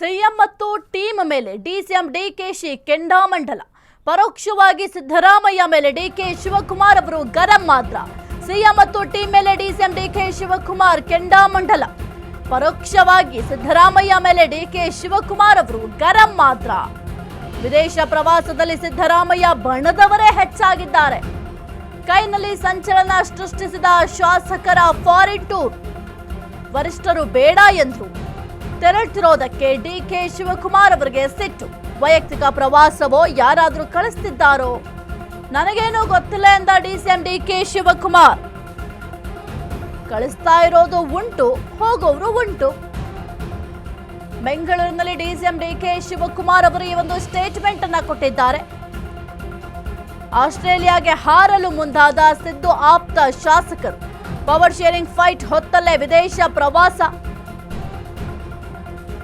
CM ಮತ್ತು team ಮೇಲೆ DCM DKShi ಕೆಂಡಾಮಂಡಲ. ಪರೋಕ್ಷವಾಗಿ ಸಿದ್ದರಾಮಯ್ಯ ಮೇಲೆ ಡಿಕೆ ಶಿವಕುಮಾರ್ ಅವರು ಗರಂ ಮಾತ್ರ. ಸಿಎಂ ಮತ್ತು ಟೀಮ್ ಮೇಲೆ ಡಿಸಿಎಂ ಡಿಕೆ ಶಿವಕುಮಾರ್ ಕೆಂಡಾಮಂಡಲ. ಪರೋಕ್ಷವಾಗಿ ಸಿದ್ದರಾಮಯ್ಯ ಮೇಲೆ ಡಿಕೆ ಶಿವಕುಮಾರ್ ಅವರು ಗರಂ ಮಾತ್ರ. ವಿದೇಶ ಪ್ರವಾಸದಲ್ಲಿ ಸಿದ್ದರಾಮಯ್ಯ ಬಣದವರೇ ಹೆಚ್ಚಾಗಿದ್ದಾರೆ. ಕೈನಲ್ಲಿ ಸಂಚಲನ ಸೃಷ್ಟಿಸಿದ ಶಾಸಕರ ಫಾರಿನ್ ಟೂರ್. ವರಿಷ್ಠರು ಬೇಡ ಎಂದ್ರು. ತೆರಳುತ್ತಿರೋದಕ್ಕೆ ಡಿಕೆ ಶಿವಕುಮಾರ್ ಅವರಿಗೆ ಸಿಟ್ಟು. ವೈಯಕ್ತಿಕ ಪ್ರವಾಸವೋ ಯಾರಾದ್ರೂ ಕಳಿಸ್ತಿದ್ದಾರೋ ನನಗೇನೂ ಗೊತ್ತಿಲ್ಲ ಎಂದ ಡಿಸಿಎಂ ಡಿಕೆ ಶಿವಕುಮಾರ್. ಕಳಿಸ್ತಾ ಇರೋದು ಉಂಟು, ಹೋಗೋರು ಉಂಟು. ಬೆಂಗಳೂರಿನಲ್ಲಿ ಡಿಸಿಎಂ ಡಿಕೆ ಶಿವಕುಮಾರ್ ಅವರು ಈ ಒಂದು ಸ್ಟೇಟ್ಮೆಂಟ್ ಅನ್ನ ಕೊಟ್ಟಿದ್ದಾರೆ. ಆಸ್ಟ್ರೇಲಿಯಾಗೆ ಹಾರಲು ಮುಂದಾದ ಸಿದ್ದು ಆಪ್ತ ಶಾಸಕರು. ಪವರ್ ಶೇರಿಂಗ್ ಫೈಟ್ ಹೊತ್ತಲ್ಲೇ ವಿದೇಶ ಪ್ರವಾಸ.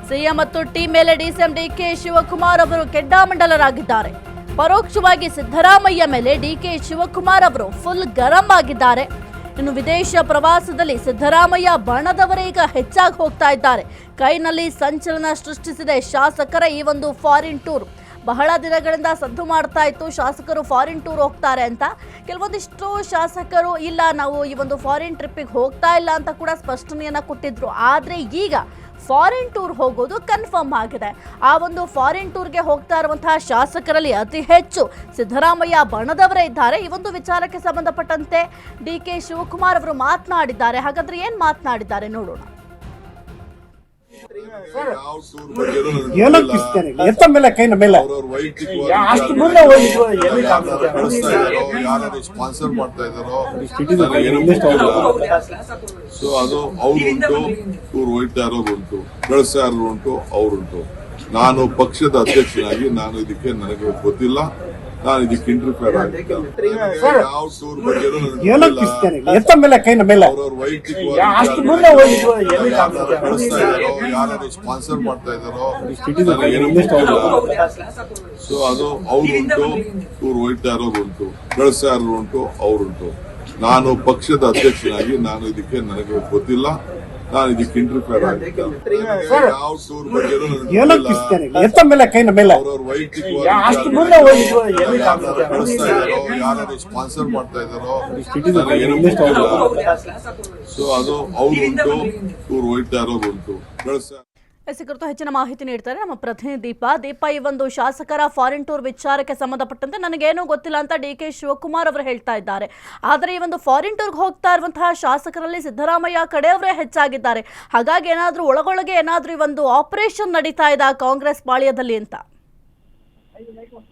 ಸಿಎಂ ಮತ್ತು ಟೀಮ್ ಮೇಲೆ ಡಿಸಿಎಂ ಡಿಕೆ ಶಿವಕುಮಾರ್ ಅವರು ಕೆಂಡಾಮಂಡಲರಾಗಿದ್ದಾರೆ. ಪರೋಕ್ಷವಾಗಿ ಸಿದ್ದರಾಮಯ್ಯ ಮೇಲೆ ಡಿಕೆ ಶಿವಕುಮಾರ್ ಅವರು ಫುಲ್ ಗರಂ ಆಗಿದ್ದಾರೆ. ಇನ್ನು ವಿದೇಶ ಪ್ರವಾಸದಲ್ಲಿ ಸಿದ್ದರಾಮಯ್ಯ ಬಣದವರೇ ಈಗ ಹೆಚ್ಚಾಗಿ ಹೋಗ್ತಾ ಇದ್ದಾರೆ. ಕೈನಲ್ಲಿ ಸಂಚಲನ ಸೃಷ್ಟಿಸಿದೆ ಶಾಸಕರ ಈ ಒಂದು ಫಾರಿನ್ ಟೂರ್. ಬಹಳ ದಿನಗಳಿಂದ ಸದ್ದು ಮಾಡ್ತಾ ಇತ್ತು ಶಾಸಕರು ಫಾರಿನ್ ಟೂರ್ ಹೋಗ್ತಾರೆ ಅಂತ. ಕೆಲವೊಂದಿಷ್ಟು ಶಾಸಕರು ಇಲ್ಲ, ನಾವು ಈ ಒಂದು ಫಾರಿನ್ ಟ್ರಿಪ್ಪಿಗೆ ಹೋಗ್ತಾ ಇಲ್ಲ ಅಂತ ಕೂಡ ಸ್ಪಷ್ಟನೆಯನ್ನ ಕೊಟ್ಟಿದ್ರು. ಆದರೆ ಈಗ ಫಾರಿನ್ ಟೂರ್ ಹೋಗೋದು ಕನ್ಫರ್ಮ್ ಆಗಿದೆ. ಆ ಒಂದು ಫಾರಿನ್ ಟೂರ್ಗೆ ಹೋಗ್ತಾ ಇರುವಂತಹ ಶಾಸಕರಲ್ಲಿ ಅತಿ ಹೆಚ್ಚು ಸಿದ್ದರಾಮಯ್ಯ ಬಣದವರೇ ಇದ್ದಾರೆ. ಈ ಒಂದು ವಿಚಾರಕ್ಕೆ ಸಂಬಂಧಪಟ್ಟಂತೆ ಡಿಕೆ ಶಿವಕುಮಾರ್ ಅವರು ಮಾತನಾಡಿದ್ದಾರೆ. ಹಾಗಾದ್ರೆ ಏನ್ ಮಾತನಾಡಿದ್ದಾರೆ ನೋಡೋಣ. ಸ್ಪಾನ್ಸರ್ ಮಾಡ್ತಾ ಇದ್ದಾರೋ ಸೊ ಅದು ಅವ್ರುಂಟು, ಇವ್ರು ಹೋಯ್ತಾ ಇರೋದು ಉಂಟು, ಕಳಿಸ್ತಾ ಇರೋದು ಉಂಟು, ಅವ್ರುಂಟು. ನಾನು ಪಕ್ಷದ ಅಧ್ಯಕ್ಷನಾಗಿ ನಾನು ಇದಕ್ಕೆ ನನಗೆ ಗೊತ್ತಿಲ್ಲ. ನಾನು ಇದಕ್ಕೆ ಇಂಟರ್ಫಿಯರ್ ಆಗಿದ್ದೆ. ಯಾವ ಟೂರ್ ಬಗ್ಗೆ ಅವ್ರವ್ರ ವೈಯಕ್ತಿಕವಾಗಿ ಕಳಿಸ್ತಾ ಇದ್ದಾರೋ ಯಾರು ಸ್ಪಾನ್ಸರ್ ಮಾಡ್ತಾ ಇದ್ದಾರೋ ಸೊ ಅದು ಅವ್ರುಂಟು, ಇವ್ರು ಹೋಯ್ತಾ ಇರೋದು ಉಂಟು, ಕಳಿಸ್ತಾ ಇರೋದು ಉಂಟು, ಅವ್ರುಂಟು. ನಾನು ಪಕ್ಷದ ಅಧ್ಯಕ್ಷನಾಗಿ ನಾನು ಇದಕ್ಕೆ ನನಗೆ ಗೊತ್ತಿಲ್ಲ. ನಾನು ಇದಕ್ಕೆ ಇಂಟರ್ಫಿಯರ್ ಆಗಿದ್ದೆ. ಯಾವ ಟೂರ್ ಬಗ್ಗೆ ಅವ್ರವ್ರ ವೈಯಕ್ತಿಕವಾಗಿ ಕಳಿಸ್ತಾ ಇದ್ದಾರೋ ಯಾರು ಸ್ಪಾನ್ಸರ್ ಮಾಡ್ತಾ ಇದ್ದಾರೋ ಸೊ ಅದು ಅವ್ರುಂಟು, ಇವ್ರು ಹೋಯ್ತಾ ಇರೋದು ಉಂಟು, ಕಳಿಸ್ತಾ. ಕುರಿತು ಹೆಚ್ಚಿನ ಮಾಹಿತಿ ನೀಡ್ತಾರೆ ನಮ್ಮ ಪ್ರತಿನಿಧಿ ದೀಪ. ಈ ಒಂದು ಶಾಸಕರ ಫಾರಿನ್ ಟೂರ್ ವಿಚಾರಕ್ಕೆ ಸಂಬಂಧಪಟ್ಟಂತೆ ನನಗೇನೂ ಗೊತ್ತಿಲ್ಲ ಅಂತ ಡಿಕೆ ಶಿವಕುಮಾರ್ ಅವರು ಹೇಳ್ತಾ ಇದ್ದಾರೆ. ಆದರೆ ಈ ಒಂದು ಫಾರಿನ್ ಟೂರ್ಗೆ ಹೋಗ್ತಾ ಇರುವಂತಹ ಶಾಸಕರಲ್ಲಿ ಸಿದ್ದರಾಮಯ್ಯ ಕಡೆಯವರೇ ಹೆಚ್ಚಾಗಿದ್ದಾರೆ. ಹಾಗಾಗಿ ಏನಾದರೂ ಒಳಗೊಳಗೆ ಏನಾದರೂ ಈ ಒಂದು ಆಪರೇಷನ್ ನಡೀತಾ ಇದೆ ಕಾಂಗ್ರೆಸ್ ಪಾಳ್ಯದಲ್ಲಿ ಅಂತ.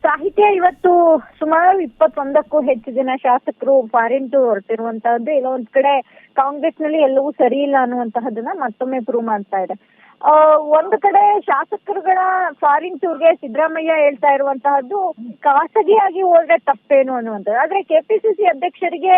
ಸಾಹಿತ್ಯ ಇವತ್ತು ಸುಮಾರು 21ಕ್ಕೂ ಹೆಚ್ಚು ಜನ ಶಾಸಕರು ಫಾರಿನ್ ಟೂರ್ ಹೊರಟಿರುವಂತಹದ್ದು ಎಲ್ಲೋ ಒಂದ್ ಕಡೆ ಕಾಂಗ್ರೆಸ್ ನಲ್ಲಿ ಎಲ್ಲವೂ ಸರಿ ಇಲ್ಲ ಅನ್ನುವಂತಹದನ್ನ ಮತ್ತೊಮ್ಮೆ ಪ್ರೂವ್ ಮಾಡ್ತಾ ಇದೆ. ಒಂದು ಕಡೆ ಶಾಸಕರುಗಳ ಫಾರಿನ್ ಟೂರ್ಗೆ ಸಿದ್ದರಾಮಯ್ಯ ಹೇಳ್ತಾ ಇರುವಂತಹದ್ದು ಖಾಸಗಿಯಾಗಿ ಹೋದ್ರೆ ತಪ್ಪೇನು ಅನ್ನುವಂಥದ್ದು. ಆದ್ರೆ ಕೆಪಿಸಿಸಿ ಅಧ್ಯಕ್ಷರಿಗೆ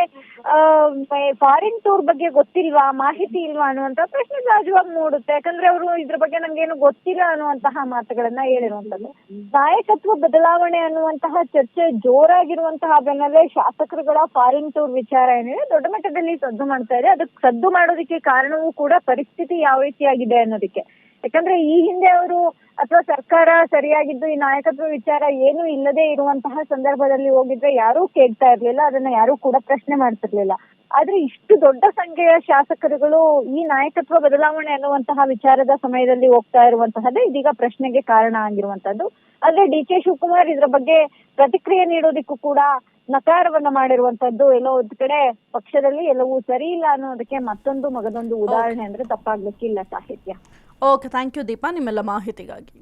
ಫಾರಿನ್ ಟೂರ್ ಬಗ್ಗೆ ಗೊತ್ತಿಲ್ವಾ, ಮಾಹಿತಿ ಇಲ್ವಾ ಅನ್ನುವಂತ ಪ್ರಶ್ನೆ ಸಹಜವಾಗಿ ಮೂಡುತ್ತೆ. ಯಾಕಂದ್ರೆ ಅವರು ಇದ್ರ ಬಗ್ಗೆ ನಂಗೇನು ಗೊತ್ತಿಲ್ಲ ಅನ್ನುವಂತಹ ಮಾತುಗಳನ್ನ ಹೇಳಿರುವಂತದ್ದು. ನಾಯಕತ್ವ ಬದಲಾವಣೆ ಅನ್ನುವಂತಹ ಚರ್ಚೆ ಜೋರಾಗಿರುವಂತಹ ಬೆನ್ನಲ್ಲೇ ಶಾಸಕರುಗಳ ಫಾರಿನ್ ಟೂರ್ ವಿಚಾರ ಏನಿದೆ ದೊಡ್ಡ ಮಟ್ಟದಲ್ಲಿ ಸದ್ದು ಮಾಡ್ತಾ ಇದೆ. ಅದಕ್ಕೆ ಸದ್ದು ಮಾಡೋದಕ್ಕೆ ಕಾರಣವೂ ಕೂಡ ಪರಿಸ್ಥಿತಿ ಯಾವ ರೀತಿಯಾಗಿದೆ ಅನ್ನೋದಕ್ಕೆ. ಯಾಕಂದ್ರೆ ಈ ಹಿಂದೆ ಅವರು ಅಥವಾ ಸರ್ಕಾರ ಸರಿಯಾಗಿದ್ದು ಈ ನಾಯಕತ್ವ ವಿಚಾರ ಏನು ಇಲ್ಲದೆ ಇರುವಂತಹ ಸಂದರ್ಭದಲ್ಲಿ ಹೋಗಿದ್ರೆ ಯಾರೂ ಕೇಳ್ತಾ ಇರ್ಲಿಲ್ಲ, ಅದನ್ನ ಯಾರೂ ಕೂಡ ಪ್ರಶ್ನೆ ಮಾಡ್ತಿರ್ಲಿಲ್ಲ. ಆದ್ರೆ ಇಷ್ಟು ದೊಡ್ಡ ಸಂಖ್ಯೆಯ ಶಾಸಕರುಗಳು ಈ ನಾಯಕತ್ವ ಬದಲಾವಣೆ ಅನ್ನುವಂತಹ ವಿಚಾರದ ಸಮಯದಲ್ಲಿ ಹೋಗ್ತಾ ಇರುವಂತಹದ್ದೇ ಇದೀಗ ಪ್ರಶ್ನೆಗೆ ಕಾರಣ ಆಗಿರುವಂತದ್ದು. ಆದ್ರೆ ಡಿಕೆ ಶಿವಕುಮಾರ್ ಇದ್ರ ಬಗ್ಗೆ ಪ್ರತಿಕ್ರಿಯೆ ನೀಡೋದಿಕ್ಕೂ ಕೂಡ ನಕಾರವನ್ನ ಮಾಡಿರುವಂತದ್ದು ಎಲ್ಲೋ ಒಂದ್ ಕಡೆ ಪಕ್ಷದಲ್ಲಿ ಎಲ್ಲವೂ ಸರಿ ಇಲ್ಲ ಅನ್ನೋದಕ್ಕೆ ಮತ್ತೊಂದು ಮಗದೊಂದು ಉದಾಹರಣೆ ಅಂದ್ರೆ ತಪ್ಪಾಗ್ಲಿಕ್ಕಿಲ್ಲ. ಸಾಹಿತ್ಯ. ಓಕೆ, ಥ್ಯಾಂಕ್ ಯು ದೀಪಾ ನಿಮ್ಮೆಲ್ಲ ಮಾಹಿತಿಗಾಗಿ.